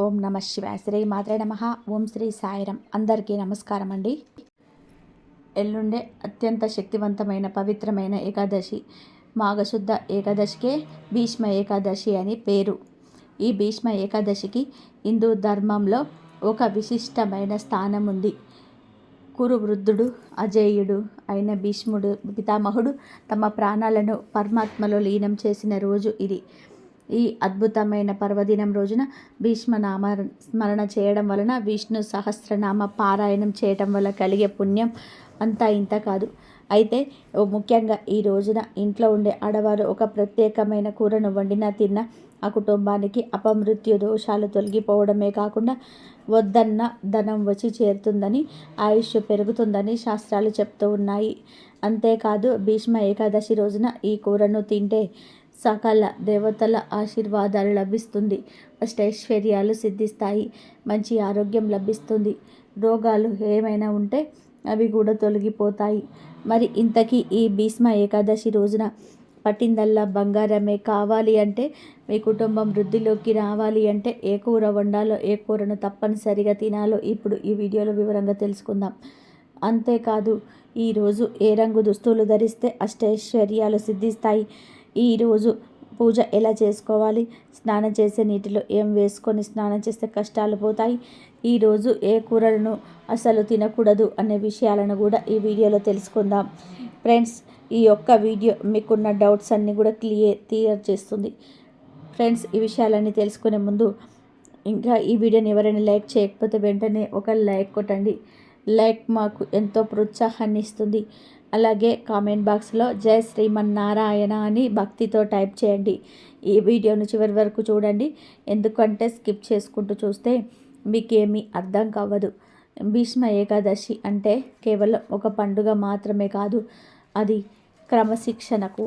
ఓం నమ శివాయ. శ్రీ మాత్రే నమః. ఓం శ్రీ సాయిరం. అందరికీ నమస్కారం అండి. ఎల్లుండే అత్యంత శక్తివంతమైన పవిత్రమైన ఏకాదశి. మాఘశుద్ధ ఏకాదశికే భీష్మ ఏకాదశి అని పేరు. ఈ భీష్మ ఏకాదశికి హిందూ ధర్మంలో ఒక విశిష్టమైన స్థానం ఉంది. కురు వృద్ధుడు అజేయుడు అయిన భీష్ముడు పితామహుడు తమ ప్రాణాలను పరమాత్మలో లీనం చేసిన రోజు ఇది. ఈ అద్భుతమైన పర్వదినం రోజున భీష్మనామ స్మరణ చేయడం వలన, విష్ణు సహస్రనామ పారాయణం చేయటం వల్ల కలిగే పుణ్యం అంతా ఇంత కాదు. అయితే ముఖ్యంగా ఈ రోజున ఇంట్లో ఉండే ఆడవారు ఒక ప్రత్యేకమైన కూరను వండినా తిన్నా ఆ కుటుంబానికి అపమృత్యు దోషాలు తొలగిపోవడమే కాకుండా వద్దన్న ధనం వచ్చి చేరుతుందని, ఆయుష్ పెరుగుతుందని శాస్త్రాలు చెప్తూ ఉన్నాయి. అంతేకాదు భీష్మ ఏకాదశి రోజున ఈ కూరను తింటే సకల దేవతల ఆశీర్వాదాలు లభిస్తుంది, అష్టైశ్వర్యాలు సిద్ధిస్తాయి, మంచి ఆరోగ్యం లభిస్తుంది, రోగాలు ఏమైనా ఉంటే అవి కూడా తొలగిపోతాయి. మరి ఇంతకీ ఈ భీష్మ ఏకాదశి రోజున పట్టిందల్లా బంగారమే కావాలి అంటే, మీ కుటుంబం వృద్ధిలోకి రావాలి అంటే ఏ కూర వండాలో, ఏ కూరను తప్పనిసరిగా తినాలో ఇప్పుడు ఈ వీడియోలో వివరంగా తెలుసుకుందాం. అంతేకాదు ఈరోజు ఏ రంగు దుస్తులు ధరిస్తే అష్టైశ్వర్యాలు సిద్ధిస్తాయి, ఈరోజు పూజ ఎలా చేసుకోవాలి, స్నానం చేసే నీటిలో ఏం వేసుకొని స్నానం చేస్తే కష్టాలు పోతాయి, ఈరోజు ఏ కూరలను అసలు తినకూడదు అనే విషయాలను కూడా ఈ వీడియోలో తెలుసుకుందాం. ఫ్రెండ్స్, ఈ యొక్క వీడియో మీకున్న డౌట్స్ అన్నీ కూడా క్లియర్ చేస్తుంది. ఫ్రెండ్స్, ఈ విషయాలన్నీ తెలుసుకునే ముందు ఇంకా ఈ వీడియోని ఎవరైనా లైక్ చేయకపోతే వెంటనే ఒక లైక్ కొట్టండి. లైక్ మాకు ఎంతో ప్రోత్సాహాన్ని ఇస్తుంది. అలాగే కామెంట్ బాక్స్లో జై శ్రీమన్నారాయణ అని భక్తితో టైప్ చేయండి. ఈ వీడియోను చివరి వరకు చూడండి, ఎందుకంటే స్కిప్ చేసుకుంటూ చూస్తే మీకేమీ అర్థం కావదు. భీష్మ ఏకాదశి అంటే కేవలం ఒక పండుగ మాత్రమే కాదు, అది క్రమశిక్షణకు,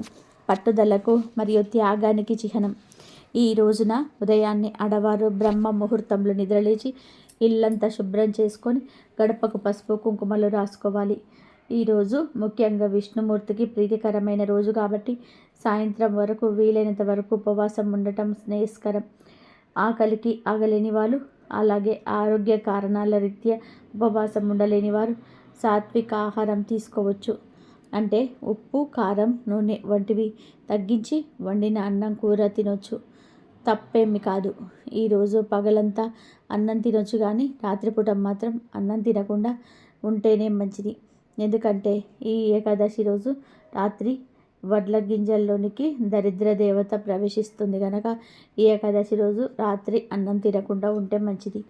పట్టుదలకు మరియు త్యాగానికి చిహ్నం. ఈ రోజున ఉదయాన్నే ఆడవారు బ్రహ్మ ముహూర్తంలో నిద్రలేచి ఇల్లంతా శుభ్రం చేసుకొని గడపకు పసుపు కుంకుమలు రాసుకోవాలి. ఈరోజు ముఖ్యంగా విష్ణుమూర్తికి ప్రీతికరమైన రోజు కాబట్టి సాయంత్రం వరకు వీలైనంత వరకు ఉపవాసం ఉండటం శ్రేయస్కరం. ఆకలికి ఆగలేని వాళ్ళు, అలాగే ఆరోగ్య కారణాల రీత్యా ఉపవాసం ఉండలేని వారు సాత్విక ఆహారం తీసుకోవచ్చు. అంటే ఉప్పు, కారం, నూనె వంటివి తగ్గించి వండిన అన్నం, కూర తినొచ్చు, తప్పేమి కాదు. ఈరోజు పగలంతా అన్నం తినొచ్చు, కానీ రాత్రిపూట మాత్రం అన్నం తినకుండా ఉంటేనే మంచిది. ఎందుకంటే ఈ ఏకాదశి రోజు రాత్రి వడ్ల గింజల్లోనికి దరిద్ర దేవత ప్రవేశిస్తుంది కనుక ఈ ఏకాదశి రోజు రాత్రి అన్నం తినకుండా ఉంటే మంచిది.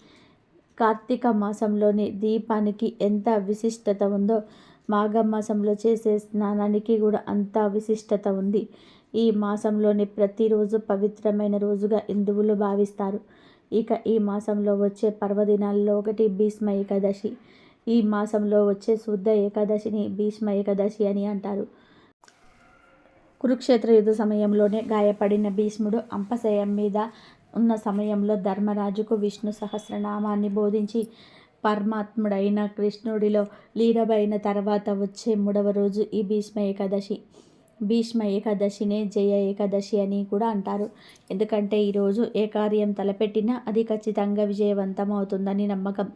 కార్తీక మాసంలోని దీపానికి ఎంత విశిష్టత ఉందో మాఘ మాసంలో చేసే స్నానానికి కూడా అంత విశిష్టత ఉంది. ఈ మాసంలోని ప్రతిరోజు పవిత్రమైన రోజుగా హిందువులు భావిస్తారు. ఇక ఈ మాసంలో వచ్చే పర్వదినాల్లో ఒకటి భీష్మ ఏకాదశి. ఈ మాసంలో వచ్చే శుద్ధ ఏకాదశిని భీష్మ ఏకాదశి అని అంటారు. కురుక్షేత్ర యుద్ధ సమయంలోనే గాయపడిన భీష్ముడు అంపశయం మీద ఉన్న సమయంలో ధర్మరాజుకు విష్ణు సహస్రనామాన్ని బోధించి పరమాత్ముడైన కృష్ణుడిలో లీనమైన తర్వాత వచ్చే 3వ రోజు ఈ భీష్మ ఏకాదశి. భీష్మ ఏకాదశినే జయ ఏకాదశి అని కూడా అంటారు. ఎందుకంటే ఈరోజు ఏ కార్యం తలపెట్టినా అది ఖచ్చితంగా విజయవంతం అవుతుందని నమ్మకం.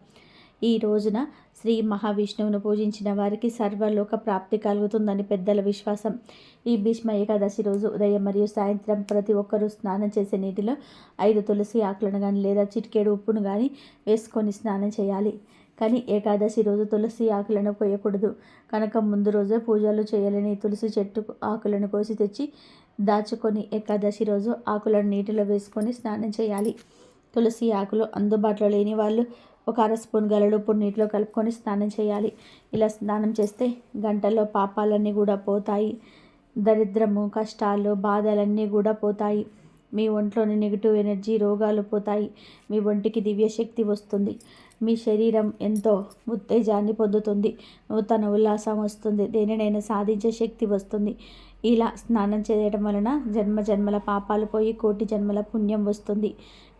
ఈ రోజున శ్రీ మహావిష్ణువును పూజించిన వారికి సర్వలోక ప్రాప్తి కలుగుతుందని పెద్దల విశ్వాసం. ఈ భీష్మ ఏకాదశి రోజు ఉదయం మరియు సాయంత్రం ప్రతి ఒక్కరూ స్నానం చేసే నీటిలో 5 తులసి ఆకులను కానీ లేదా చిటికెడు ఉప్పును కానీ వేసుకొని స్నానం చేయాలి. కానీ ఏకాదశి రోజు తులసి ఆకులను కోయకూడదు కనుక ముందు రోజే పూజలు చేయలేని తులసి చెట్టు ఆకులను కోసి తెచ్చి దాచుకొని ఏకాదశి రోజు ఆకులను నీటిలో వేసుకొని స్నానం చేయాలి. తులసి ఆకులు అందుబాటులో లేని వాళ్ళు ఒక అర స్పూన్ గలడుపు నీటిలో కలుపుకొని స్నానం చేయాలి. ఇలా స్నానం చేస్తే గంటలో పాపాలన్నీ కూడా పోతాయి, దరిద్రము, కష్టాలు, బాధలన్నీ కూడా పోతాయి. మీ ఒంట్లోని నెగిటివ్ ఎనర్జీ, రోగాలు పోతాయి. మీ ఒంటికి దివ్యశక్తి వస్తుంది. మీ శరీరం ఎంతో ఉత్తేజాన్ని పొందుతుంది. నూతన ఉల్లాసం వస్తుంది. దేనినైనా సాధించే శక్తి వస్తుంది. ఇలా స్నానం చేయడం వలన జన్మ జన్మల పాపాలు పోయి కోటి జన్మల పుణ్యం వస్తుంది.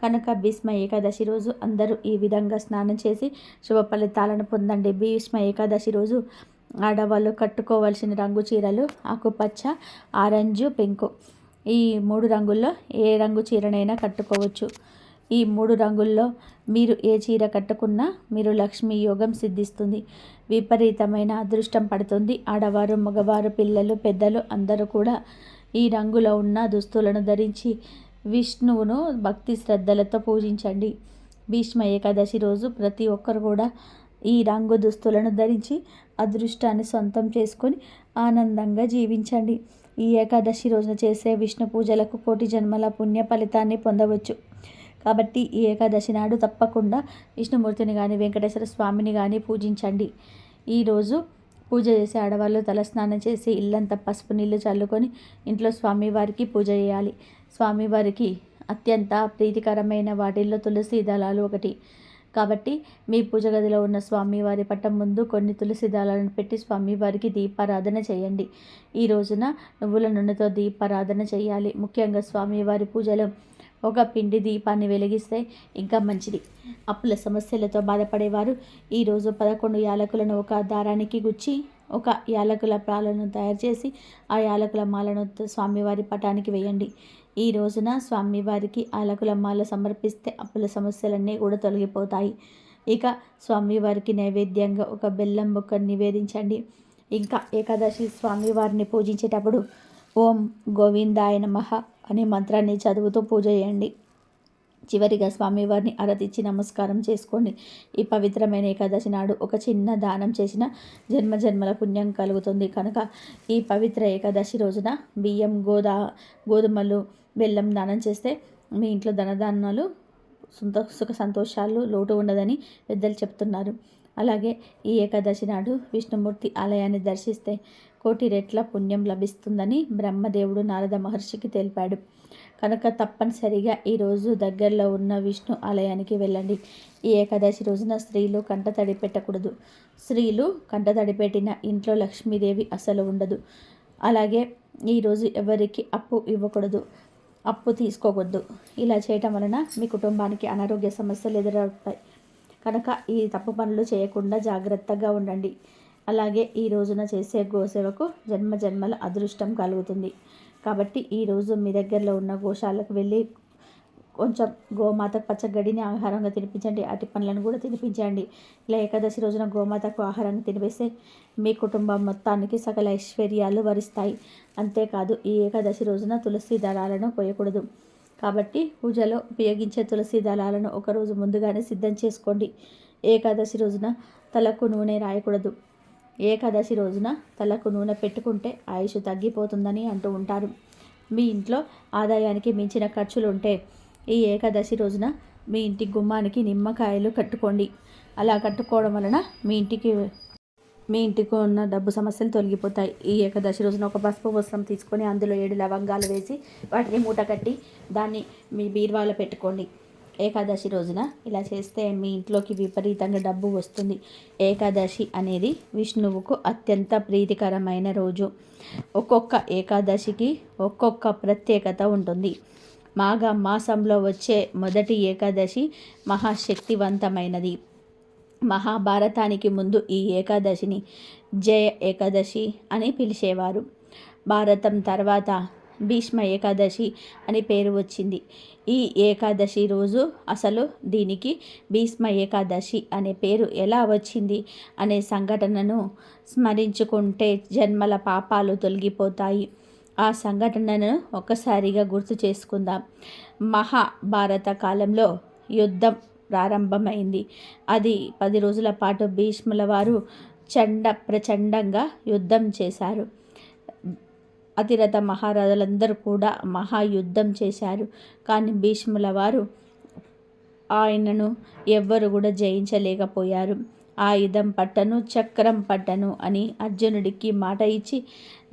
కనుక భీష్మ ఏకాదశి రోజు అందరూ ఈ విధంగా స్నానం చేసి శుభ ఫలితాలను పొందండి. భీష్మ ఏకాదశి రోజు ఆడవాళ్ళు కట్టుకోవాల్సిన రంగు చీరలు ఆకుపచ్చ, ఆరెంజ్, పింక్, ఈ 3 రంగుల్లో ఏ రంగు చీరనైనా కట్టుకోవచ్చు. ఈ 3 రంగుల్లో మీరు ఏ చీర కట్టుకున్నా మీరు లక్ష్మీ యోగం సిద్ధిస్తుంది. విపరీతమైన అదృష్టం పడుతుంది. ఆడవారు, మగవారు, పిల్లలు, పెద్దలు అందరూ కూడా ఈ రంగులో ఉన్న దుస్తులను ధరించి విష్ణువును భక్తి శ్రద్ధలతో పూజించండి. భీష్మ ఏకాదశి రోజు ప్రతి ఒక్కరు కూడా ఈ రంగు దుస్తులను ధరించి అదృష్టాన్ని సొంతం చేసుకొని ఆనందంగా జీవించండి. ఈ ఏకాదశి రోజున చేసే విష్ణు పూజలకు కోటి జన్మల పుణ్య ఫలితాన్ని పొందవచ్చు. కాబట్టి ఈ ఏకాదశి నాడు తప్పకుండా విష్ణుమూర్తిని కానీ వెంకటేశ్వర స్వామిని కానీ పూజించండి. ఈరోజు పూజ చేసే ఆడవాళ్ళు తలస్నానం చేసి ఇల్లంతా పసుపు నీళ్లు చల్లుకొని ఇంట్లో స్వామివారికి పూజ చేయాలి. స్వామివారికి అత్యంత ప్రీతికరమైన వాటిల్లో తులసి దళాలు ఒకటి. కాబట్టి మీ పూజ గదిలో ఉన్న స్వామివారి పట్టం ముందు కొన్ని తులసి దళాలను పెట్టి స్వామివారికి దీపారాధన చేయండి. ఈ రోజున నువ్వుల నూనెతో దీపారాధన చేయాలి. ముఖ్యంగా స్వామివారి పూజలో ఒక పిండి దీపాన్ని వెలిగిస్తే ఇంకా మంచిది. అప్పుల సమస్యలతో బాధపడేవారు ఈరోజు 11 యాలకులను ఒక దారానికి గుచ్చి ఒక యాలకుల పాలను తయారు చేసి ఆ యాలకుల మాలను స్వామివారి పటానికి వేయండి. ఈ రోజున స్వామివారికి యాలకుల మాల సమర్పిస్తే అప్పుల సమస్యలన్నీ కూడా తొలగిపోతాయి. ఇక స్వామివారికి నైవేద్యంగా ఒక బెల్లం ముక్కను నివేదించండి. ఇంకా ఏకాదశి స్వామివారిని పూజించేటప్పుడు ఓం గోవిందాయ నమః అనే మంత్రాన్ని చదువుతూ పూజ చేయండి. చివరిగా స్వామివారిని ఆరతిచ్చి నమస్కారం చేసుకోండి. ఈ పవిత్రమైన ఏకాదశి నాడు ఒక చిన్న దానం చేసిన జన్మజన్మల పుణ్యం కలుగుతుంది. కనుక ఈ పవిత్ర ఏకాదశి రోజున బియ్యం, గోధుమలు, బెల్లం దానం చేస్తే మీ ఇంట్లో ధనధాన్యాలు, సుఖ సంతోషాలు లోటు ఉండదని పెద్దలు చెప్తున్నారు. అలాగే ఈ ఏకాదశి నాడు విష్ణుమూర్తి ఆలయాన్ని దర్శిస్తే కోటి రెట్ల పుణ్యం లభిస్తుందని బ్రహ్మదేవుడు నారద మహర్షికి తెలిపాడు. కనుక తప్పనిసరిగా ఈరోజు దగ్గరలో ఉన్న విష్ణు ఆలయానికి వెళ్ళండి. ఈ ఏకాదశి రోజున స్త్రీలు కంటతడి పెట్టకూడదు. స్త్రీలు కంటతడి పెట్టిన ఇంట్లో లక్ష్మీదేవి అసలు ఉండదు. అలాగే ఈరోజు ఎవరికి అప్పు ఇవ్వకూడదు, అప్పు తీసుకోకూడదు. ఇలా చేయటం వలన మీ కుటుంబానికి అనారోగ్య సమస్యలు ఎదురవుతాయి. కనుక ఈ తప్పు పనులు చేయకుండా జాగ్రత్తగా ఉండండి. అలాగే ఈ రోజున చేసే గోసేవకు జన్మజన్మల అదృష్టం కలుగుతుంది. కాబట్టి ఈరోజు మీ దగ్గరలో ఉన్న గోశాలకు వెళ్ళి కొంచెం గోమాతకు పచ్చగడ్డిని ఆహారంగా తినిపించండి. అరటి పండ్లను కూడా తినిపించండి. ఇలా ఏకాదశి రోజున గోమాతకు ఆహారాన్ని తినిపిస్తే మీ కుటుంబం మొత్తానికి సకల ఐశ్వర్యాలు వరిస్తాయి. అంతేకాదు ఈ ఏకాదశి రోజున తులసి దళాలను పోయకూడదు. కాబట్టి పూజలో ఉపయోగించే తులసి దళాలను ఒకరోజు ముందుగానే సిద్ధం చేసుకోండి. ఏకాదశి రోజున తలకు నూనె రాయకూడదు. ఏకాదశి రోజున తలకు నూనె పెట్టుకుంటే ఆయుష్ తగ్గిపోతుందని అంటూ ఉంటారు. మీ ఇంట్లో ఆదాయానికి మించిన ఖర్చులు ఉంటే ఈ ఏకాదశి రోజున మీ ఇంటి గుమ్మానికి నిమ్మకాయలు కట్టుకోండి. అలా కట్టుకోవడం వలన మీ ఇంటికి ఉన్న డబ్బు సమస్యలు తొలగిపోతాయి. ఈ ఏకాదశి రోజున ఒక పసుపు వస్త్రం తీసుకొని అందులో 7 లవంగాలు వేసి వాటిని మూట కట్టి దాన్ని మీ బీరువాలో పెట్టుకోండి. ఏకాదశి రోజున ఇలా చేస్తే మీ ఇంట్లోకి విపరీతంగా డబ్బు వస్తుంది. ఏకాదశి అనేది విష్ణువుకు అత్యంత ప్రీతికరమైన రోజు. ఒక్కొక్క ఏకాదశికి ఒక్కొక్క ప్రత్యేకత ఉంటుంది. మాఘ మాసంలో వచ్చే మొదటి ఏకాదశి మహాశక్తివంతమైనది. మహాభారతానికి ముందు ఈ ఏకాదశిని జయ ఏకాదశి అని పిలిచేవారు. భారతం తర్వాత భీష్మ ఏకాదశి అని పేరు వచ్చింది. ఈ ఏకాదశి రోజు అసలు దీనికి భీష్మ ఏకాదశి అనే పేరు ఎలా వచ్చింది అనే సంఘటనను స్మరించుకుంటే జన్మల పాపాలు తొలగిపోతాయి. ఆ సంఘటనను ఒక్కసారిగా గుర్తు చేసుకుందాం. మహాభారత కాలంలో యుద్ధం ప్రారంభమైంది. అది 10 రోజుల పాటు భీష్ముల వారు ప్రచండంగా యుద్ధం చేశారు. అతిరథ మహారాజులందరూ కూడా మహాయుద్ధం చేశారు. కానీ భీష్ముల వారు ఆయనను ఎవ్వరు కూడా జయించలేకపోయారు. ఆయుధం పట్టను, చక్రం పట్టను అని అర్జునుడికి మాట ఇచ్చి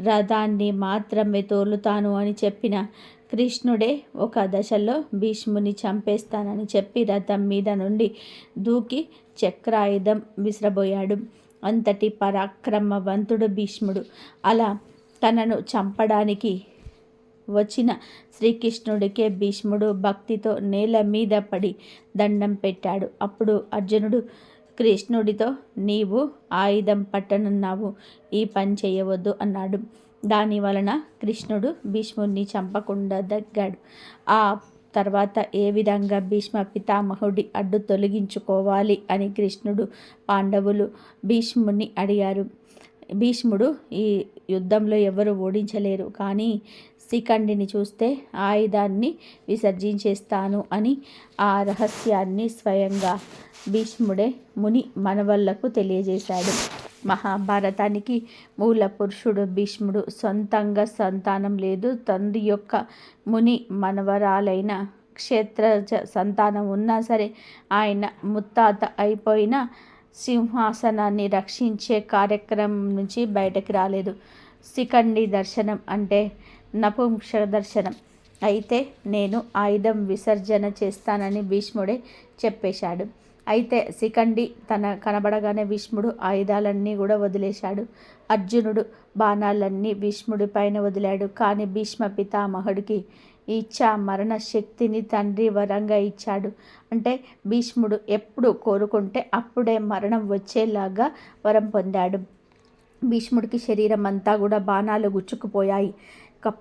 రథాన్ని మాత్రమే తోలుతాను అని చెప్పిన కృష్ణుడే ఒక దశలో భీష్ముని చంపేస్తానని చెప్పి రథం మీద నుండి దూకి చక్రాయుధం విసిరబోయాడు. అంతటి పరాక్రమవంతుడు భీష్ముడు. అలా తనను చంపడానికి వచ్చిన శ్రీకృష్ణుడికే భీష్ముడు భక్తితో నేల మీద పడి దండం పెట్టాడు. అప్పుడు అర్జునుడు కృష్ణుడితో, నీవు ఆయుధం పట్టనున్నావు, ఈ పని చేయవద్దు అన్నాడు. దాని వలన కృష్ణుడు భీష్ముడిని చంపకుండా దగ్గాడు. ఆ తర్వాత ఏ విధంగా భీష్మ పితామహుడి అడ్డు తొలగించుకోవాలి అని కృష్ణుడు, పాండవులు భీష్ముని అడిగారు. భీష్ముడు ఈ యుద్ధంలో ఎవరు ఓడించలేరు, కానీ శిఖండిని చూస్తే ఆయుధాన్ని విసర్జించేస్తాను అని ఆ రహస్యాన్ని స్వయంగా భీష్ముడే ముని మనవళ్లకు తెలియజేశాడు. మహాభారతానికి మూల పురుషుడు భీష్ముడు. సొంతంగా సంతానం లేదు. తండ్రి యొక్క ముని మనవరాలైన క్షేత్రజ సంతానం ఉన్నా సరే ఆయన ముత్తాత అయిపోయిన సింహాసనాన్ని రక్షించే కార్యక్రమం నుంచి బయటకు రాలేదు. శిఖండి దర్శనం అంటే నపుంసక దర్శనం. అయితే నేను ఆయుధం విసర్జన చేస్తానని భీష్ముడే చెప్పేశాడు. అయితే శిఖండి తన కనబడగానే భీష్ముడు ఆయుధాలన్నీ కూడా వదిలేశాడు. అర్జునుడు బాణాలన్నీ భీష్ముడి పైన వదిలాడు. కానీ భీష్మ పితామహుడికి ఇచ్చా మరణ శక్తిని తండ్రి వరంగా ఇచ్చాడు. అంటే భీష్ముడు ఎప్పుడు కోరుకుంటే అప్పుడే మరణం వచ్చేలాగా వరం పొందాడు. భీష్ముడికి శరీరం అంతా కూడా బాణాలు గుచ్చుకుపోయాయి.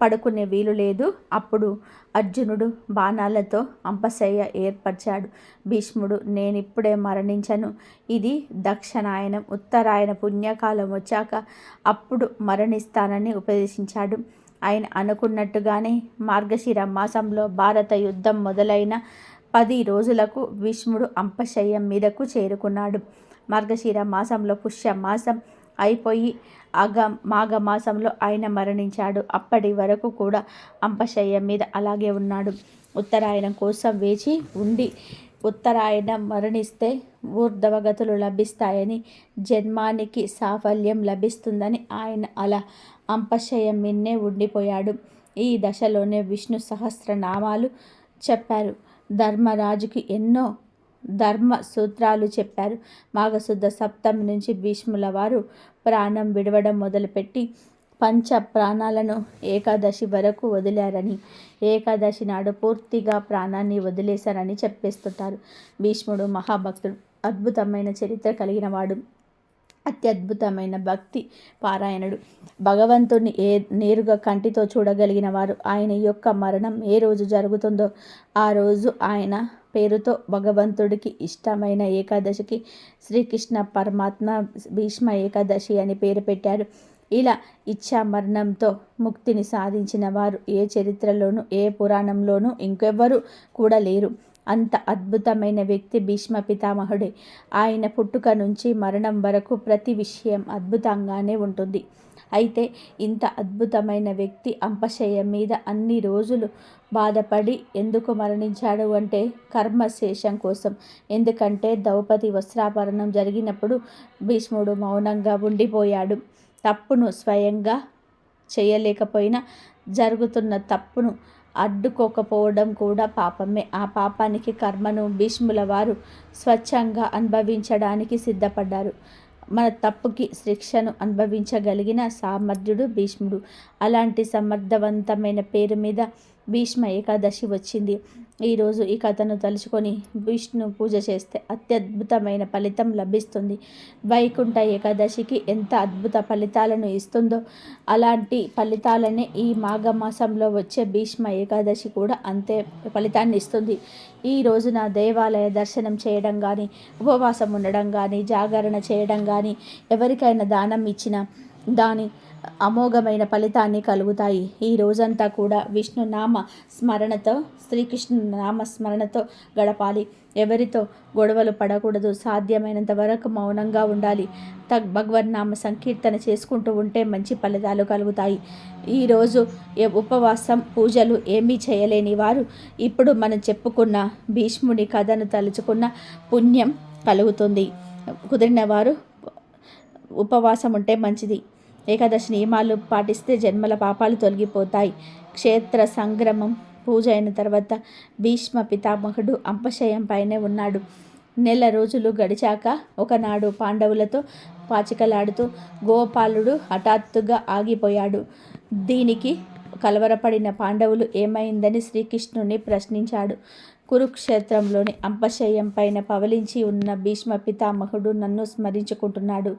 పడుకునే వీలు లేదు. అప్పుడు అర్జునుడు బాణాలతో అంపశయ్య ఏర్పరిచాడు. భీష్ముడు నేనిప్పుడే మరణించను, ఇది దక్షిణాయనం ఉత్తరాయణ పుణ్యకాలం వచ్చాక అప్పుడు మరణిస్తానని ఉపదేశించాడు. ఆయన అనుకున్నట్టుగానే మార్గశిర మాసంలో భారత యుద్ధం మొదలైన 10 రోజులకు భీష్ముడు అంపశయ్యం మీదకు చేరుకున్నాడు. మార్గశిర మాసంలో పుష్యమాసం అయిపోయి మాఘమాసంలో ఆయన మరణించాడు. అప్పటి వరకు కూడా అంపశయ్యం మీద అలాగే ఉన్నాడు. ఉత్తరాయణం కోసం వేచి ఉండి ఉత్తరాయణం మరణిస్తే ఊర్ధ్వగతులు లభిస్తాయని, జన్మానికి సాఫల్యం లభిస్తుందని ఆయన అలా అంపశయ్యం మిన్నే ఉండిపోయాడు. ఈ దశలోనే విష్ణు సహస్రనామాలు చెప్పారు. ధర్మరాజుకి ఎన్నో ధర్మ సూత్రాలు చెప్పారు. మాఘశుద్ధ సప్తమి నుంచి భీష్ముల వారు ప్రాణం విడవడం మొదలుపెట్టి పంచ ప్రాణాలను ఏకాదశి వరకు వదిలారని, ఏకాదశి నాడు పూర్తిగా ప్రాణాన్ని వదిలేశారని చెప్పేస్తుంటారు. భీష్ముడు మహాభక్తుడు, అద్భుతమైన చరిత్ర కలిగినవాడు, అత్యద్భుతమైన భక్తి పారాయణుడు, భగవంతుని నేరుగా కంటితో చూడగలిగిన వారు. ఆయన యొక్క మరణం ఏ రోజు జరుగుతుందో ఆ రోజు ఆయన పేరుతో భగవంతుడికి ఇష్టమైన ఏకాదశికి శ్రీకృష్ణ పరమాత్మ భీష్మ ఏకాదశి అని పేరు పెట్టారు. ఇలా ఇచ్చా మరణంతో ముక్తిని సాధించిన వారు ఏ చరిత్రలోనూ ఏ పురాణంలోనూ ఇంకెవ్వరూ కూడా లేరు. అంత అద్భుతమైన వ్యక్తి భీష్మ పితామహుడే. ఆయన పుట్టుక నుంచి మరణం వరకు ప్రతి విషయం అద్భుతంగానే ఉంటుంది. అయితే ఇంత అద్భుతమైన వ్యక్తి అంపశయ్య మీద అన్ని రోజులు బాధపడి ఎందుకు మరణించాడు అంటే కర్మశేషం కోసం. ఎందుకంటే ద్రౌపది వస్త్రాపహరణం జరిగినప్పుడు భీష్ముడు మౌనంగా ఉండిపోయాడు. తప్పును స్వయంగా చేయలేకపోయినా జరుగుతున్న తప్పును అడ్డుకోకపోవడం కూడా పాపమే. ఆ పాపానికి కర్మను భీష్ముల వారు స్వచ్ఛంగా అనుభవించడానికి సిద్ధపడ్డారు. మన తప్పుకి శిక్షను అనుభవించగలిగిన సామర్థ్యుడు భీష్ముడు. అలాంటి సమర్థవంతమైన పేరు మీద భీష్మ ఏకాదశి వచ్చింది. ఈరోజు ఈ కథను తలుచుకొని విష్ణు పూజ చేస్తే అత్యద్భుతమైన ఫలితం లభిస్తుంది. వైకుంఠ ఏకాదశికి ఎంత అద్భుత ఫలితాలను ఇస్తుందో అలాంటి ఫలితాలనే ఈ మాఘమాసంలో వచ్చే భీష్మ ఏకాదశి కూడా అంతే ఫలితాన్ని ఇస్తుంది. ఈ రోజున దేవాలయ దర్శనం చేయడం కానీ, ఉపవాసం ఉండడం కానీ, జాగరణ చేయడం కానీ, ఎవరికైనా దానం ఇచ్చిన దాని అమోఘమైన ఫలితాన్ని కలుగుతాయి. ఈ రోజంతా కూడా విష్ణు నామ స్మరణతో, శ్రీకృష్ణ నామ స్మరణతో గడపాలి. ఎవరితో గొడవలు పడకూడదు. సాధ్యమైనంత వరకు మౌనంగా ఉండాలి. భగవన్నామ సంకీర్తన చేసుకుంటూ ఉంటే మంచి ఫలితాలు కలుగుతాయి. ఈరోజు ఉపవాసం పూజలు ఏమీ చేయలేని వారు ఇప్పుడు మనం చెప్పుకున్న భీష్ముడి కథను తలుచుకున్న పుణ్యం కలుగుతుంది. కుదిరిన వారు ఉపవాసం ఉంటే మంచిది. ఏకాదశి నియమాలు పాటిస్తే జన్మల పాపాలు తొలగిపోతాయి. క్షేత్ర సంగ్రమం పూజ అయిన తర్వాత భీష్మ పితామహుడు అంపశయ్యం పైనే ఉన్నాడు. నెల రోజులు గడిచాక ఒకనాడు పాండవులతో పాచికలాడుతూ గోపాలుడు హఠాత్తుగా ఆగిపోయాడు. దీనికి కలవరపడిన పాండవులు ఏమైందని శ్రీకృష్ణుని ప్రశ్నించాడు. కురుక్షేత్రంలోని అంపశయ్యం పైన పవలించి ఉన్న భీష్మ పితామహుడు నన్ను స్మరించుకుంటున్నాడు.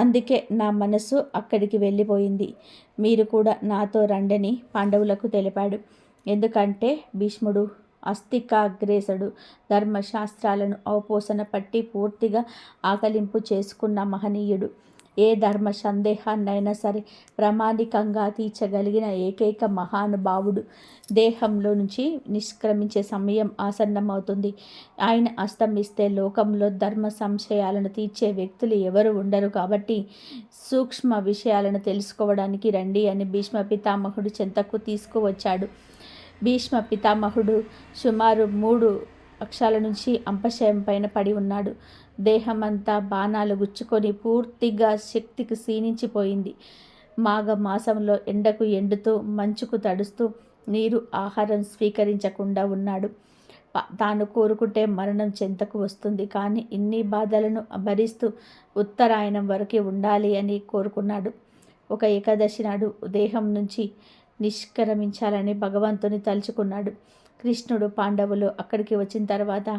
అందుకే నా మనసు అక్కడికి వెళ్ళిపోయింది. మీరు కూడా నాతో రండని పాండవులకు తెలిపాడు. ఎందుకంటే భీష్ముడు అస్తికాగ్రేసుడు ధర్మశాస్త్రాలను అవపోసన పట్టి పూర్తిగా ఆకలింపు చేసుకున్న మహనీయుడు. ఏ ధర్మ సందేహాన్నైనా సరే ప్రామాణికంగా తీర్చగలిగిన ఏకైక మహానుభావుడు. దేహంలో నుంచి నిష్క్రమించే సమయం ఆసన్నమవుతుంది. ఆయన అస్తమిస్తే లోకంలో ధర్మ సంశయాలను తీర్చే వ్యక్తులు ఎవరు ఉండరు. కాబట్టి సూక్ష్మ విషయాలను తెలుసుకోవడానికి రండి అని భీష్మ పితామహుడు చెంతకు తీసుకువచ్చాడు. భీష్మ పితామహుడు సుమారు 3 పక్షాల నుంచి అంపశయం పైన పడి ఉన్నాడు. దేహమంతా బాణాలు గుచ్చుకొని పూర్తిగా శక్తికి క్షీణించిపోయింది. మాఘ మాసంలో ఎండకు ఎండుతూ మంచుకు తడుస్తూ నీరు ఆహారం స్వీకరించకుండా ఉన్నాడు. తాను కోరుకుంటే మరణం చెంతకు వస్తుంది, కానీ ఇన్ని బాధలను భరిస్తూ ఉత్తరాయణం వరకు ఉండాలి అని కోరుకున్నాడు. ఒక ఏకాదశి నాడు దేహం నుంచి నిష్క్రమించాలని భగవంతుని తలుచుకున్నాడు. కృష్ణుడు పాండవులు అక్కడికి వచ్చిన తర్వాత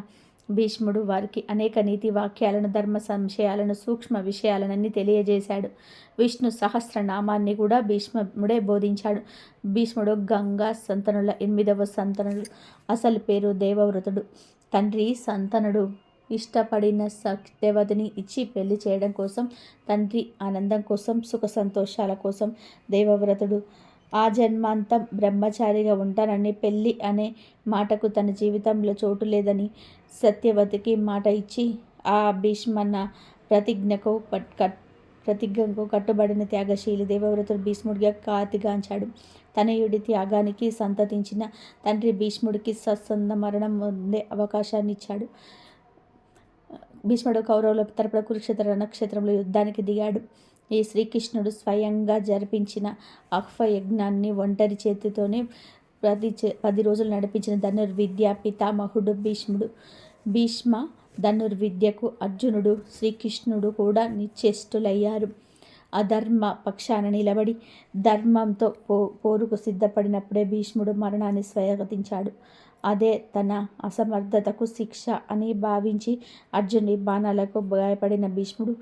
భీష్ముడు వారికి అనేక నీతి వాక్యాలను, ధర్మ సంశయాలను, సూక్ష్మ విషయాలనన్నీ తెలియజేశాడు. విష్ణు సహస్రనామాన్ని కూడా భీష్ముడే బోధించాడు. భీష్ముడు గంగా సంతనుల 8వ సంతనుడు. అసలు పేరు దేవవ్రతుడు. తండ్రి సంతనుడు ఇష్టపడిన సత్యవతిని ఇచ్చి పెళ్లి చేయడం కోసం, తండ్రి ఆనందం కోసం, సుఖ సంతోషాల కోసం దేవవ్రతుడు ఆ జన్మాంతం బ్రహ్మచారిగా ఉంటానని, పెళ్ళి అనే మాటకు తన జీవితంలో చోటు లేదని సత్యవతికి మాట ఇచ్చి ఆ భీష్మన్న ప్రతిజ్ఞకు కట్టుబడిన త్యాగశీలి దేవవ్రతుడు భీష్ముడిగా ఖ్యాతిగాంచాడు. తనయుడి త్యాగానికి సంతతించిన తండ్రి భీష్ముడికి సత్సంద మరణం పొందే అవకాశాన్ని ఇచ్చాడు. భీష్ముడు కౌరవుల తరపున కురుక్షేత్ర రణక్షేత్రంలో యుద్ధానికి దిగాడు. ఈ శ్రీకృష్ణుడు స్వయంగా జరిపించిన అశ్వయజ్ఞాన్ని ఒంటరి చేతితోనే 10 రోజులు నడిపించిన ధనుర్విద్య పితామహుడు భీష్ముడు. భీష్మ ధనుర్విద్యకు అర్జునుడు, శ్రీకృష్ణుడు కూడా నిశ్చేష్టులయ్యారు. అధర్మ పక్షాన నిలబడి ధర్మంతో పోరుకు సిద్ధపడినప్పుడే భీష్ముడు మరణాన్ని స్వాగతించాడు. అదే తన అసమర్థతకు శిక్ష అని భావించి అర్జునుడి బాణాలకు గాయపడిన భీష్ముడు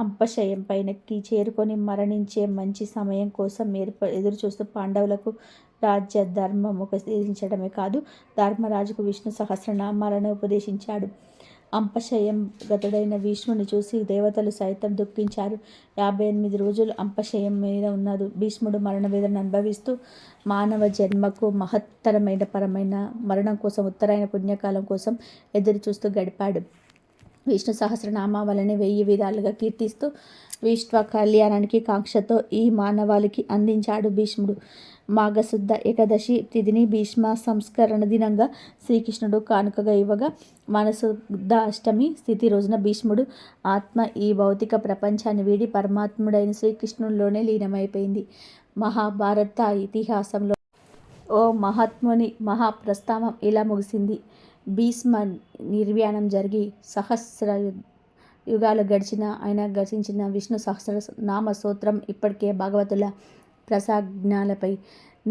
అంపశయం పైనకి చేరుకొని మరణించే మంచి సమయం కోసం ఎదురుచూస్తూ పాండవులకు రాజ్య ధర్మం ఉపదేశించడమే కాదు, ధర్మరాజుకు విష్ణు సహస్రనామాలను ఉపదేశించాడు. అంపశయం గతుడైన భీష్ముని చూసి దేవతలు సైతం దుఃఖించారు. 58 రోజులు అంపశయం మీద ఉన్నాడు. భీష్ముడు మరణ వేదన అనుభవిస్తూ మానవ జన్మకు మహత్తరమైన పరమైన మరణం కోసం, ఉత్తరాయణ పుణ్యకాలం కోసం ఎదురు చూస్తూ గడిపాడు. విష్ణు సహస్రనామావళిని 1000 విధాలుగా కీర్తిస్తూ విశ్వ కళ్యాణానికి కాంక్షతో ఈ మానవాళికి అందించాడు భీష్ముడు. మాఘశుద్ధ ఏకాదశి తిథిని భీష్మ సంస్కరణ దినంగా శ్రీకృష్ణుడు కానుకగా ఇవ్వగా, మాఘశుద్ధ అష్టమి తిథి రోజున భీష్ముడు ఆత్మ ఈ భౌతిక ప్రపంచాన్ని వీడి పరమాత్ముడైన శ్రీకృష్ణుడిలోనే లీనమైపోయింది. మహాభారత ఇతిహాసంలో ఓ మహాత్ముని మహాప్రస్థానం ఇలా ముగిసింది. భీష్మ నిర్యాణం జరిగి సహస్ర యుగాలు గడిచిన ఆయన గర్జించిన విష్ణు సహస్రనామ స్తోత్రం ఇప్పటికే భాగవతుల ప్రసంగాలపై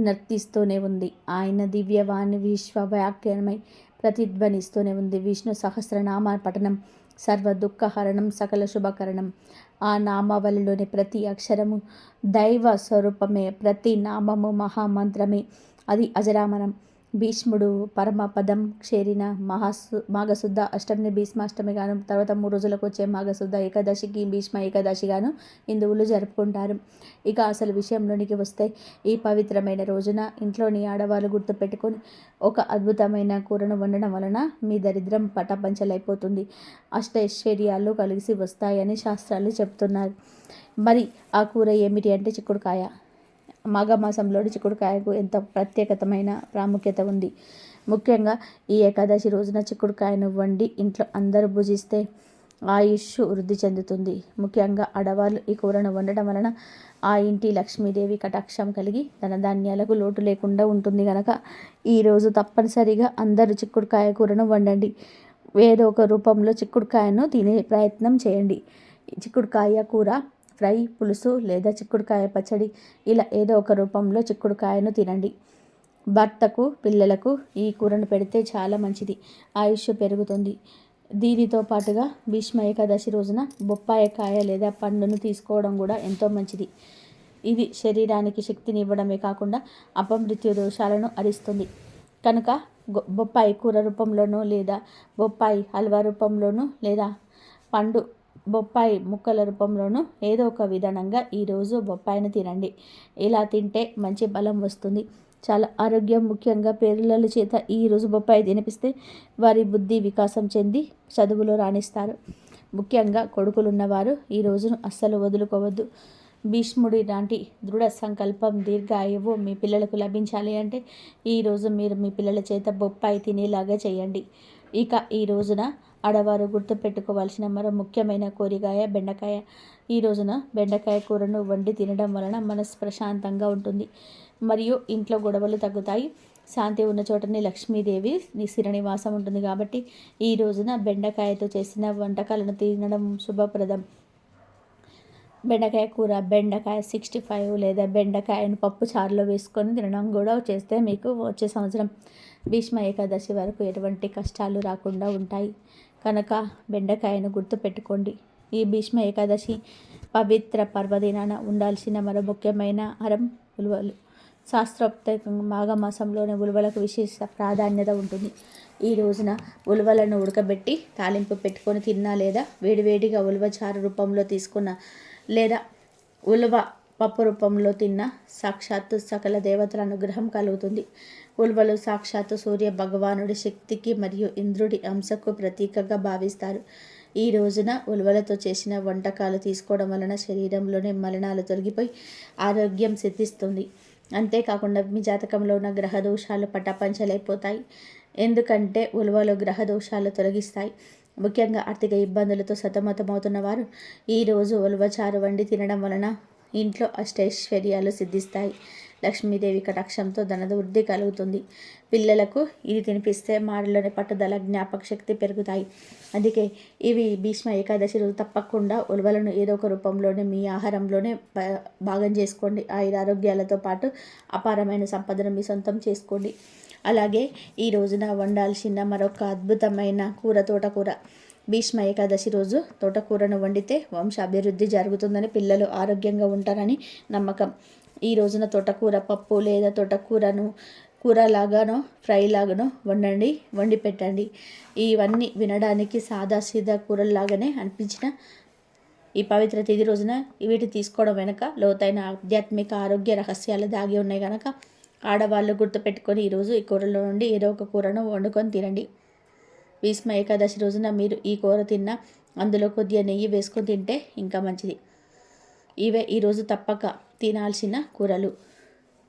నర్తిస్తూనే ఉంది. ఆయన దివ్యవాణి విశ్వవ్యాఖ్యానమై ప్రతిధ్వనిస్తూనే ఉంది. విష్ణు సహస్రనామ పఠనం సర్వ దుఃఖహరణం, సకల శుభకరణం. ఆ నామావళిలోని ప్రతి అక్షరము దైవ స్వరూపమే, ప్రతి నామము మహామంత్రమే, అది అజరామరం. భీష్ముడు పరమపదం చేరిన మాఘశుద్ధ అష్టమిని భీష్మాష్టమి గాను, తర్వాత 3 రోజులకు వచ్చే మాఘశుద్ధ ఏకాదశికి భీష్మ ఏకాదశిగాను హిందువులు జరుపుకుంటారు. ఇక అసలు విషయంలోనికి వస్తే, ఈ పవిత్రమైన రోజున ఇంట్లోని ఆడవాళ్ళు గుర్తుపెట్టుకొని ఒక అద్భుతమైన కూరను వండడం వలన మీ దరిద్రం పటాపంచలైపోతుంది, అష్టైశ్వర్యాలు కలిసి వస్తాయని శాస్త్రాలు చెప్తున్నారు. మరి ఆ కూర ఏమిటి అంటే చిక్కుడుకాయ. మాఘమాసంలోని చిక్కుడుకాయకు ఎంత ప్రత్యేకతమైన ప్రాముఖ్యత ఉంది. ముఖ్యంగా ఈ ఏకాదశి రోజున చిక్కుడుకాయను వండి ఇంట్లో అందరూ భుజిస్తే ఆయుష్ వృద్ధి చెందుతుంది. ముఖ్యంగా ఆడవాళ్ళు ఈ కూరను వండడం వలన ఆ ఇంటి లక్ష్మీదేవి కటాక్షం కలిగి ధనధాన్యాలకు లోటు లేకుండా ఉంటుంది కనుక ఈరోజు తప్పనిసరిగా అందరూ చిక్కుడుకాయ కూరను వండండి. ఏదో ఒక రూపంలో చిక్కుడుకాయను తినే ప్రయత్నం చేయండి. చిక్కుడుకాయ కూర ఫ్రై, పులుసు లేదా చిక్కుడుకాయ పచ్చడి, ఇలా ఏదో ఒక రూపంలో చిక్కుడుకాయను తినండి. భర్తకు, పిల్లలకు ఈ కూరను పెడితే చాలా మంచిది, ఆయుష్ పెరుగుతుంది. దీనితో పాటుగా భీష్మ ఏకాదశి రోజున బొప్పాయికాయ లేదా పండును తీసుకోవడం కూడా ఎంతో మంచిది. ఇది శరీరానికి శక్తిని ఇవ్వడమే కాకుండా అపమృత్యు దోషాలను హరిస్తుంది. కనుక బొప్పాయి కూర రూపంలోనూ లేదా బొప్పాయి హల్వా రూపంలోనూ లేదా పండు బొప్పాయి ముక్కల రూపంలోనూ ఏదో ఒక విధానంగా ఈరోజు బొప్పాయిని తినండి. ఇలా తింటే మంచి బలం వస్తుంది. చాలా ఆరోగ్యం. ముఖ్యంగా పిల్లల చేత ఈరోజు బొప్పాయి తినిపిస్తే వారి బుద్ధి వికాసం చెంది చదువులో రాణిస్తారు. ముఖ్యంగా కొడుకులున్నవారు ఈ రోజును అస్సలు వదులుకోవద్దు. భీష్ముడి లాంటి దృఢ సంకల్పం దీర్ఘాయువు మీ పిల్లలకు లభించాలి అంటే ఈరోజు మీరు మీ పిల్లల చేత బొప్పాయి తినేలాగా చేయండి. ఇక ఈ రోజున ఆడవారు గుర్తుపెట్టుకోవాల్సిన మరో ముఖ్యమైన కోరికాయ బెండకాయ. ఈ రోజున బెండకాయ కూరను వండి తినడం వలన మనసు ప్రశాంతంగా ఉంటుంది మరియు ఇంట్లో గొడవలు తగ్గుతాయి. శాంతి ఉన్న చోటనే లక్ష్మీదేవి స్థిరనివాసం ఉంటుంది. కాబట్టి ఈ రోజున బెండకాయతో చేసిన వంటకాలను తినడం శుభప్రదం. బెండకాయ కూర, బెండకాయ 65 లేదా బెండకాయను పప్పు చారులో వేసుకొని తినడం కూడా చేస్తే మీకు వచ్చే సంవత్సరం భీష్మ ఏకాదశి వరకు ఎటువంటి కష్టాలు రాకుండా ఉంటాయి. కనుక బెండకాయను గుర్తుపెట్టుకోండి. ఈ భీష్మ ఏకాదశి పవిత్ర పర్వదినాన ఉండాల్సిన మరో ముఖ్యమైన ఆహారం ఉలువలు. శాస్త్రోక్తంగా మాఘమాసంలోని ఉలువలకు విశేష ప్రాధాన్యత ఉంటుంది. ఈ రోజున ఉలువలను ఉడకబెట్టి తాలింపు పెట్టుకొని తిన్నా లేదా వేడివేడిగా ఉలువ చారు రూపంలో తీసుకున్న లేదా ఉలువ పప్పు రూపంలో తిన్న సాక్షాత్తు సకల దేవతల అనుగ్రహం కలుగుతుంది. ఉలువలు సాక్షాత్తు సూర్య భగవానుడి శక్తికి మరియు ఇంద్రుడి అంశకు ప్రతీకగా భావిస్తారు. ఈ రోజున ఉలువలతో చేసిన వంటకాలు తీసుకోవడం వలన శరీరంలోని మలినాలు తొలగిపోయి ఆరోగ్యం సిద్ధిస్తుంది. అంతేకాకుండా మీ జాతకంలో ఉన్న గ్రహ దోషాలు పటాపంచలైపోతాయి. ఎందుకంటే ఉలువలు గ్రహ దోషాలు తొలగిస్తాయి. ముఖ్యంగా ఆర్థిక ఇబ్బందులతో సతమతమవుతున్న వారు ఈరోజు ఉలువ చారు వండి తినడం వలన ఇంట్లో అష్టైశ్వర్యాలు సిద్ధిస్తాయి. లక్ష్మీదేవి కటాక్షంతో ధనవృద్ధి కలుగుతుంది. పిల్లలకు ఇది తినిపిస్తే మాటలోని పట్టుదల, జ్ఞాపక శక్తి పెరుగుతాయి. అందుకే ఇవి భీష్మ ఏకాదశి రోజు తప్పకుండా ఉలువలను ఏదో ఒక రూపంలోనే మీ ఆహారంలోనే భాగం చేసుకోండి. ఆరోగ్యాలతో పాటు అపారమైన సంపదను మీ సొంతం చేసుకోండి. అలాగే ఈ రోజున వండాల్సిన మరొక అద్భుతమైన కూర తోటకూర. భీష్మ ఏకాదశి రోజు తోటకూరను వండితే వంశాభివృద్ధి జరుగుతుందని, పిల్లలు ఆరోగ్యంగా ఉంటారని నమ్మకం. ఈ రోజున తోటకూర పప్పు లేదా తోటకూరను కూరలాగానో ఫ్రై లాగానో వండి పెట్టండి. ఇవన్నీ వినడానికి సాదాసీదా కూరల్లాగానే అనిపించిన ఈ పవిత్ర తిథి రోజున వీటిని తీసుకోవడం వెనుక లోతైన ఆధ్యాత్మిక ఆరోగ్య రహస్యాలు దాగి ఉన్నాయి కనుక ఆడవాళ్ళు గుర్తుపెట్టుకొని ఈరోజు ఈ కూరలో నుండి ఏదో ఒక కూరను వండుకొని తినండి. భీష్మ ఏకాదశి రోజున మీరు ఈ కూర తిన్నా అందులో కొద్దిగా నెయ్యి వేసుకొని తింటే ఇంకా మంచిది. ఇవే ఈరోజు తప్పక తినాల్సిన కూరలు.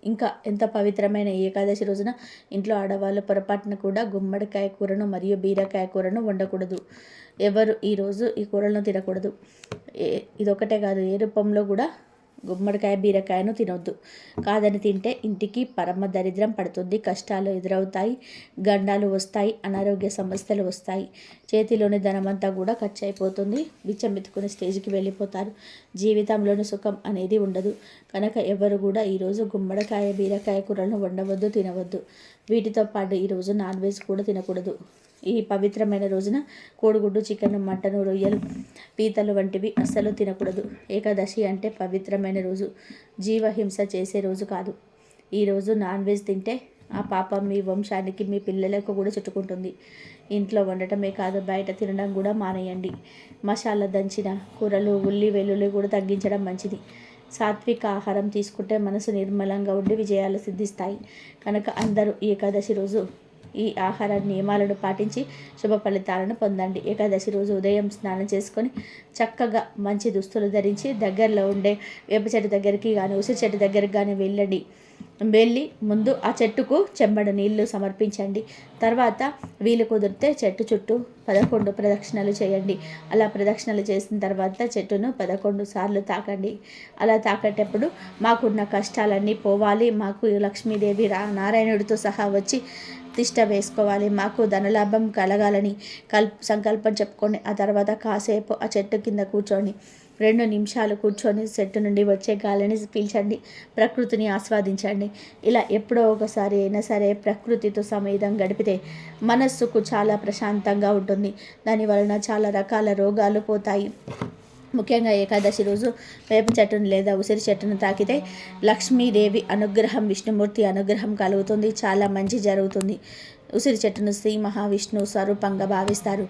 ఇంకా ఎంత పవిత్రమైన ఏకాదశి రోజున ఇంట్లో ఆడవాళ్ళు పొరపాటున కూడా గుమ్మడికాయ కూరను మరియు బీరకాయ కూరను వండకూడదు. ఎవరు ఈరోజు ఈ కూరలను తినకూడదు. ఇదొకటే కాదు, ఏ రూపంలో కూడా గుమ్మడికాయ బీరకాయను తినొద్దు. కాదని తింటే ఇంటికి పరమ దరిద్రం పడుతుంది, కష్టాలు ఎదురవుతాయి, గండాలు వస్తాయి, అనారోగ్య సమస్యలు వస్తాయి, చేతిలోని ధనమంతా కూడా ఖర్చు అయిపోతుంది, బిచ్చమెత్తుకునే స్టేజ్కి వెళ్ళిపోతారు, జీవితంలోని సుఖం అనేది ఉండదు. కనుక ఎవరు కూడా ఈరోజు గుమ్మడికాయ బీరకాయ కూరలను వండవద్దు, తినవద్దు. వీటితో పాటు ఈరోజు నాన్ వెజ్ కూడా తినకూడదు. ఈ పవిత్రమైన రోజున కోడిగుడ్డు, చికెన్, మటన్, రొయ్యలు, పీతలు వంటివి అస్సలు తినకూడదు. ఏకాదశి అంటే పవిత్రమైన రోజు, జీవహింస చేసే రోజు కాదు. ఈరోజు నాన్ వెజ్ తింటే ఆ పాపం మీ వంశానికి, మీ పిల్లలకు కూడా చుట్టుకుంటుంది. ఇంట్లో వండటమే కాదు, బయట తినడం కూడా మానేయండి. మసాలా దంచిన కూరలు, ఉల్లి వెల్లుల్లి కూడా తగ్గించడం మంచిది. సాత్విక ఆహారం తీసుకుంటే మనసు నిర్మలంగా ఉండి విజయాలు సిద్ధిస్తాయి. కనుక అందరూ ఈ ఏకాదశి రోజు ఈ ఆహార నియమాలను పాటించి శుభ ఫలితాలను పొందండి. ఏకాదశి రోజు ఉదయం స్నానం చేసుకొని చక్కగా మంచి దుస్తులు ధరించి దగ్గరలో ఉండే వేప చెట్టు దగ్గరికి కానీ ఉసిరి చెట్టు దగ్గరికి కానీ వెళ్ళి ముందు ఆ చెట్టుకు చెంబడు నీళ్లు సమర్పించండి. తర్వాత వీలు కుదిరితే చెట్టు చుట్టూ 11 ప్రదక్షిణలు చేయండి. అలా ప్రదక్షిణలు చేసిన తర్వాత చెట్టును 11 సార్లు తాకండి. అలా తాకేటప్పుడు మాకున్న కష్టాలన్నీ పోవాలి, మాకు లక్ష్మీదేవి నారాయణుడితో సహా వచ్చి తిష్ట వేసుకోవాలి, మాకు ధనలాభం కలగాలని సంకల్పం చెప్పుకొని ఆ తర్వాత కాసేపు ఆ చెట్టు కింద కూర్చొని 2 నిమిషాలు కూర్చొని చెట్టు నుండి వచ్చే గాలిని పీల్చండి, ప్రకృతిని ఆస్వాదించండి. ఇలా ఎప్పుడో ఒకసారి అయినా సరే ప్రకృతితో సమయం గడిపితే మనస్సుకు చాలా ప్రశాంతంగా ఉంటుంది. దానివలన చాలా రకాల రోగాలు పోతాయి. ముఖ్యంగా ఏకాదశి రోజు వేప చెట్టును లేదా ఉసిరి చెట్టును తాకితే లక్ష్మీదేవి అనుగ్రహం, విష్ణుమూర్తి అనుగ్రహం కలుగుతుంది, చాలా మంచి జరుగుతుంది. ఉసిరి చెట్టును శ్రీ మహావిష్ణువు స్వరూపంగా భావిస్తారు.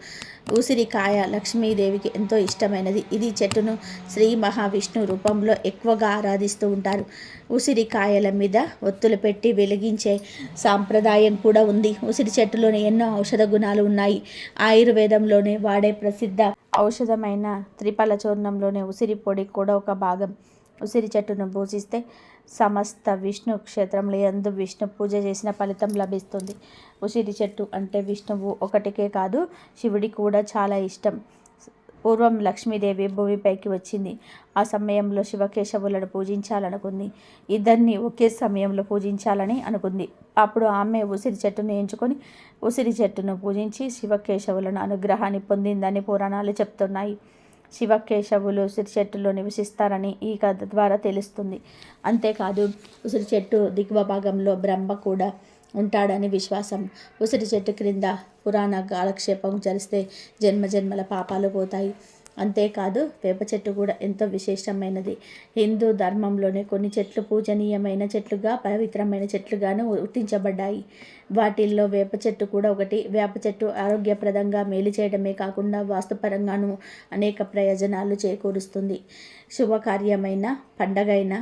ఉసిరికాయ లక్ష్మీదేవికి ఎంతో ఇష్టమైనది. ఇది చెట్టును శ్రీ మహావిష్ణు రూపంలో ఎక్కువగా ఆరాధిస్తూ ఉంటారు. ఉసిరికాయల మీద ఒత్తులు పెట్టి వెలిగించే సాంప్రదాయం కూడా ఉంది. ఉసిరి చెట్టులోని ఎన్నో ఔషధ గుణాలు ఉన్నాయి. ఆయుర్వేదంలోనే వాడే ప్రసిద్ధ ఔషధమైన త్రిఫల చూర్ణంలోనే ఉసిరి పొడి కూడా ఒక భాగం. ఉసిరి చెట్టును పూజిస్తే సమస్త విష్ణు క్షేత్రంలో యందు విష్ణు పూజ చేసిన ఫలితం లభిస్తుంది. ఉసిరి చెట్టు అంటే విష్ణువు ఒకటికే కాదు, శివుడి కూడా చాలా ఇష్టం. పూర్వం లక్ష్మీదేవి భూమిపైకి వచ్చింది. ఆ సమయంలో శివకేశవులను పూజించాలనుకుంది. ఇద్దరిని ఒకే సమయంలో పూజించాలని అనుకుంది. అప్పుడు ఆమె ఉసిరి చెట్టును ఎంచుకొని ఉసిరి చెట్టును పూజించి శివకేశవులను అనుగ్రహాన్ని పొందిందని పురాణాలు చెప్తున్నాయి. శివకేశవులు ఉసిరి చెట్టులో నివసిస్తారని ఈ కథ ద్వారా తెలుస్తుంది. అంతేకాదు ఉసిరి చెట్టు దిగువ భాగంలో బ్రహ్మ కూడా ఉంటాడని విశ్వాసం. ఉసిరి చెట్టు క్రింద పురాణ కాలక్షేపం జరిస్తే జన్మజన్మల పాపాలు పోతాయి. అంతేకాదు వేప చెట్టు కూడా ఎంతో విశేషమైనది. హిందూ ధర్మంలోనే కొన్ని చెట్లు పూజనీయమైన చెట్లుగా, పవిత్రమైన చెట్లుగాను గుర్తించబడ్డాయి. వాటిల్లో వేప చెట్టు కూడా ఒకటి. వేప చెట్టు ఆరోగ్యప్రదంగా మేలు చేయడమే కాకుండా వాస్తుపరంగాను అనేక ప్రయోజనాలు చేకూరుస్తుంది. శుభకార్యమైన పండగైన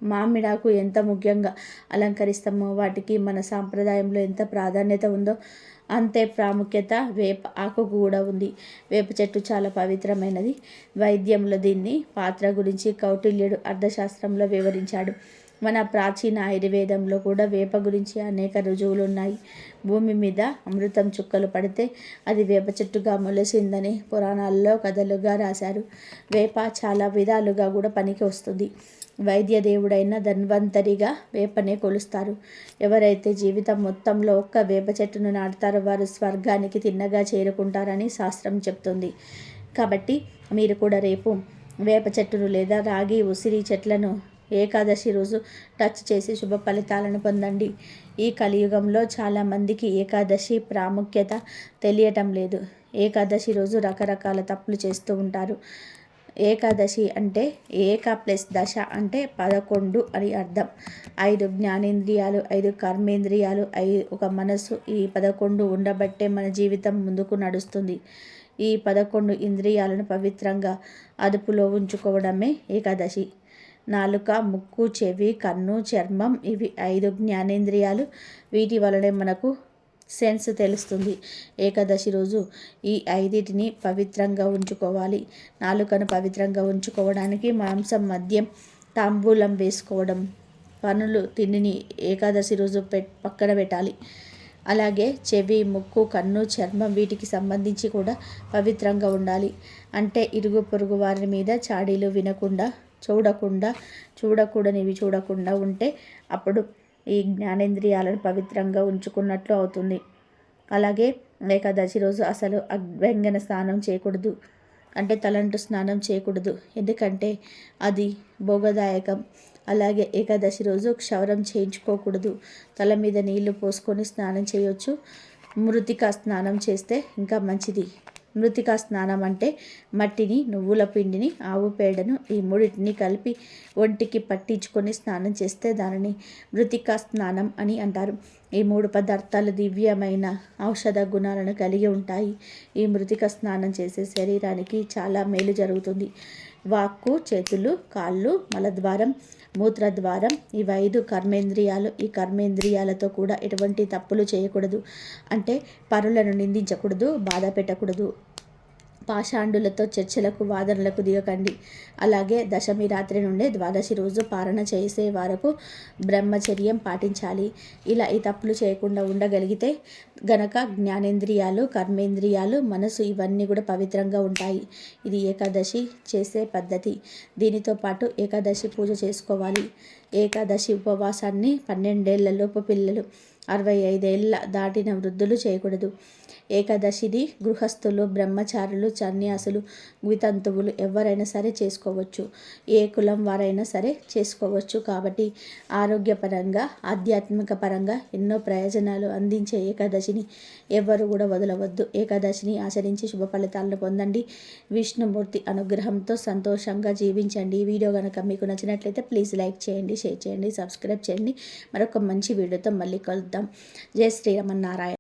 మామిడాకు ఎంత ముఖ్యంగా అలంకరిస్తామో, వాటికి మన సాంప్రదాయంలో ఎంత ప్రాధాన్యత ఉందో అంతే ప్రాముఖ్యత వేప ఆకు కూడా ఉంది. వేప చెట్టు చాలా పవిత్రమైనది. వైద్యంలో దీన్ని పాత్ర గురించి కౌటిల్యుడు అర్థశాస్త్రంలో వివరించాడు. మన ప్రాచీన ఆయుర్వేదంలో కూడా వేప గురించి అనేక రుజువులు ఉన్నాయి. భూమి మీద అమృతం చుక్కలు పడితే అది వేప చెట్టుగా మొలిసిందని పురాణాల్లో కథలుగా రాశారు. వేప చాలా విధాలుగా కూడా పనికి వస్తుంది. వైద్య దేవుడైన ధన్వంతరిగా వేపనే కొలుస్తారు. ఎవరైతే జీవితం మొత్తంలో ఒక్క వేప చెట్టును నాటుతారో వారు స్వర్గానికి తిన్నగా చేరుకుంటారని శాస్త్రం చెప్తుంది. కాబట్టి మీరు కూడా రేపు వేప చెట్టును లేదా రాగి, ఉసిరి చెట్లను ఏకాదశి రోజు టచ్ చేసి శుభ ఫలితాలను పొందండి. ఈ కలియుగంలో చాలామందికి ఏకాదశి ప్రాముఖ్యత తెలియటం లేదు. ఏకాదశి రోజు రకరకాల తప్పులు చేస్తూ ఉంటారు. ఏకాదశి అంటే ఏక ప్లస్ దశ అంటే 11 అని అర్థం. 5 జ్ఞానేంద్రియాలు, 5 కర్మేంద్రియాలు, ఒక మనసు, ఈ 11 ఉండబట్టే మన జీవితం ముందుకు నడుస్తుంది. ఈ 11 ఇంద్రియాలను పవిత్రంగా అదుపులో ఉంచుకోవడమే ఏకాదశి. నాలుక, ముక్కు, చెవి, కన్ను, చర్మం, ఇవి 5 జ్ఞానేంద్రియాలు. వీటి వలనే మనకు సెన్స్ తెలుస్తుంది. ఏకాదశి రోజు ఈ 5టిని పవిత్రంగా ఉంచుకోవాలి. నాలుకను పవిత్రంగా ఉంచుకోవడానికి మాంసం, మద్యం, తాంబూలం వేసుకోవడం, పనులు, తిండిని ఏకాదశి రోజు పక్కన పెట్టాలి. అలాగే చెవి, ముక్కు, కన్ను, చర్మం వీటికి సంబంధించి కూడా పవిత్రంగా ఉండాలి. అంటే ఇరుగు పొరుగు వారి మీద చాడీలు వినకుండా, చూడకూడనివి చూడకుండా ఉంటే అప్పుడు ఈ జ్ఞానేంద్రియాలను పవిత్రంగా ఉంచుకున్నట్లు అవుతుంది. అలాగే ఏకాదశి రోజు అసలు అభ్యంగన స్నానం చేయకూడదు. అంటే తలంటు స్నానం చేయకూడదు. ఎందుకంటే అది భోగదాయకం. అలాగే ఏకాదశి రోజు క్షౌరం చేయించుకోకూడదు. తల మీద నీళ్లు పోసుకొని స్నానం చేయొచ్చు. మృతికా స్నానం చేస్తే ఇంకా మంచిది. మృతికా స్నానం అంటే మట్టిని, నువ్వుల పిండిని, ఆవు పేడను ఈ మూడింటిని కలిపి ఒంటికి పట్టించుకొని స్నానం చేస్తే దానిని మృతికా స్నానం అని అంటారు. ఈ 3 పదార్థాలు దివ్యమైన ఔషధ గుణాలను కలిగి ఉంటాయి. ఈ మృతికా స్నానం చేసే శరీరానికి చాలా మేలు జరుగుతుంది. వాక్కు, చేతులు, కాళ్ళు, మలద్వారం, మూత్రద్వారం, ఇవి 5 కర్మేంద్రియాలు. ఈ కర్మేంద్రియాలతో కూడా ఎటువంటి తప్పులు చేయకూడదు. అంటే పరులను నిందించకూడదు, బాధ పెట్టకూడదు. పాషాండులతో చర్చలకు, వాదనలకు దిగకండి. అలాగే దశమి రాత్రి నుండే ద్వాదశి రోజు పారణ చేసే వరకు బ్రహ్మచర్యం పాటించాలి. ఇలా ఈ తప్పులు చేయకుండా ఉండగలిగితే గనక జ్ఞానేంద్రియాలు, కర్మేంద్రియాలు, మనసు ఇవన్నీ కూడా పవిత్రంగా ఉంటాయి. ఇది ఏకాదశి చేసే పద్ధతి. దీనితో పాటు ఏకాదశి పూజ చేసుకోవాలి. ఏకాదశి ఉపవాసాన్ని 12 ఏళ్లలోపు పిల్లలు, 65 ఏళ్ల దాటిన వృద్ధులు చేయకూడదు. ఏకాదశిని గృహస్థులు, బ్రహ్మచారులు, సన్యాసులు, వితంతువులు ఎవరైనా సరే చేసుకోవచ్చు. ఏ కులం వారైనా సరే చేసుకోవచ్చు. కాబట్టి ఆరోగ్యపరంగా, ఆధ్యాత్మిక పరంగా ఎన్నో ప్రయోజనాలు అందించే ఏకాదశిని ఎవ్వరు కూడా వదలవద్దు. ఏకాదశిని ఆచరించి శుభ ఫలితాలను పొందండి. విష్ణుమూర్తి అనుగ్రహంతో సంతోషంగా జీవించండి. ఈ వీడియో కనుక మీకు నచ్చినట్లయితే ప్లీజ్ లైక్ చేయండి, షేర్ చేయండి, సబ్స్క్రైబ్ చేయండి. మరొక మంచి వీడియోతో మళ్ళీ కలుద్దాం. జై శ్రీరామన్నారాయణ.